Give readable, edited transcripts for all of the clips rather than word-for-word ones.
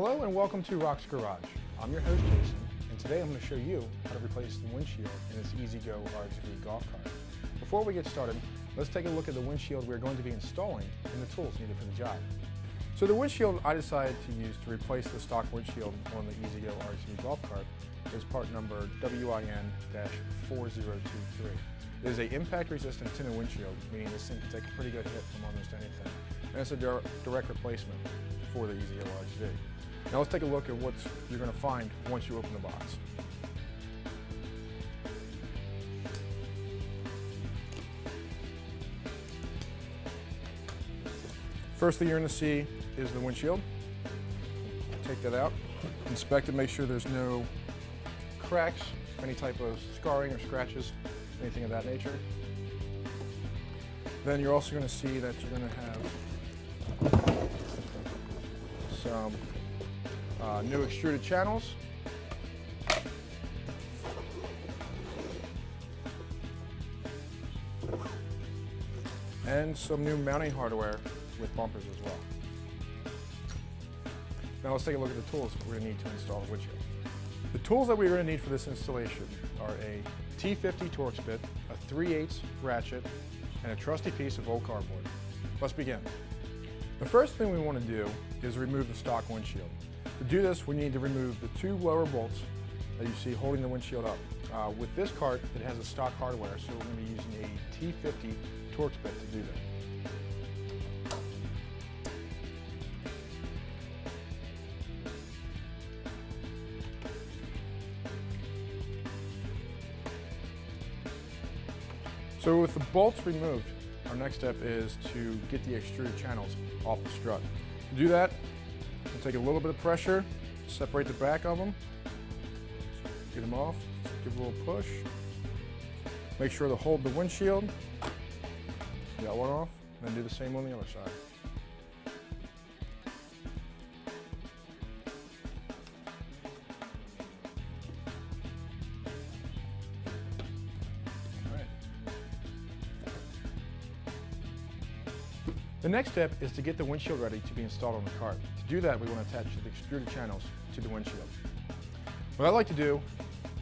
Hello and welcome to RHOX Garage. I'm your host Jason, and today I'm going to show you how to replace the windshield in this E-Z-Go RXV golf cart. Before we get started, let's take a look at the windshield we're going to be installing and the tools needed for the job. So the windshield I decided to use to replace the stock windshield on the E-Z-Go RXV golf cart is part number WIN-4023. It is an impact-resistant tinted windshield, meaning this thing can take a pretty good hit from almost anything. And it's a direct replacement for the E-Z-Go RXV. Now let's take a look at what you're going to find once you open the box. First thing you're going to see is the windshield. Take that out, inspect it, make sure there's no cracks, any type of scarring or scratches, anything of that nature. Then you're also going to see that you're going to have some new extruded channels. And some new mounting hardware with bumpers as well. Now let's take a look at the tools we're going to need to install the windshield. The tools that we're going to need for this installation are a T50 Torx bit, a 3/8 ratchet, and a trusty piece of old cardboard. Let's begin. The first thing we want to do is remove the stock windshield. To do this, we need to remove the two lower bolts that you see holding the windshield up. With this cart, it has a stock hardware, so we're going to be using a T50 Torx bit to do that. So with the bolts removed, our next step is to get the extruded channels off the strut. To do that, we'll take a little bit of pressure, separate the back of them, get them off, give a little push. Make sure to hold the windshield, got one off, and then do the same on the other side. The next step is to get the windshield ready to be installed on the cart. To do that, we want to attach the extruded channels to the windshield. What I like to do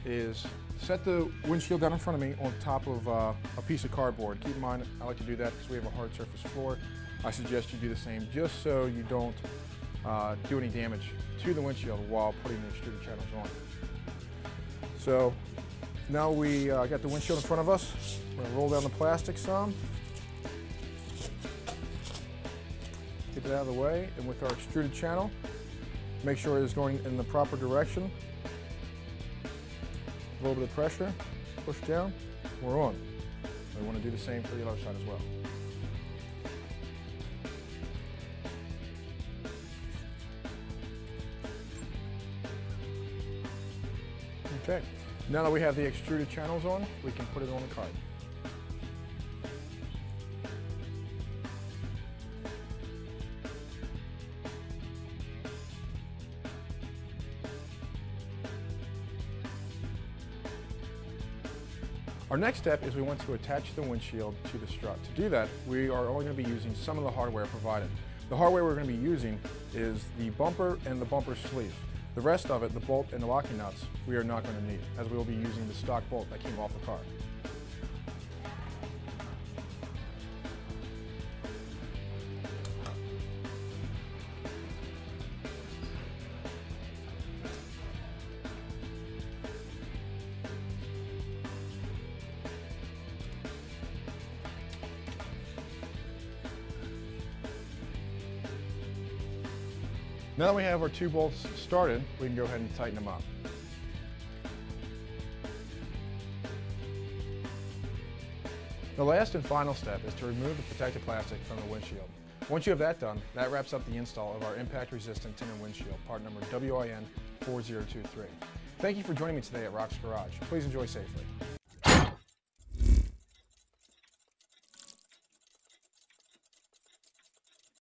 is set the windshield down in front of me on top of a piece of cardboard. Keep in mind, I like to do that because we have a hard surface floor. I suggest you do the same just so you don't do any damage to the windshield while putting the extruded channels on. So now we got the windshield in front of us. We're going to roll down the plastic some. Get it out of the way, and with our extruded channel, make sure it is going in the proper direction. A little bit of pressure, push down, we're on. We want to do the same for the other side as well. Okay, now that we have the extruded channels on, we can put it on the cart. Our next step is we want to attach the windshield to the strut. To do that, we are only going to be using some of the hardware provided. The hardware we're going to be using is the bumper and the bumper sleeve. The rest of it, the bolt and the locking nuts, we are not going to need, as we will be using the stock bolt that came off the car. Now that we have our two bolts started, we can go ahead and tighten them up. The last and final step is to remove the protective plastic from the windshield. Once you have that done, that wraps up the install of our impact-resistant tinted windshield, part number WIN-4023. Thank you for joining me today at RHOX Garage. Please enjoy safely.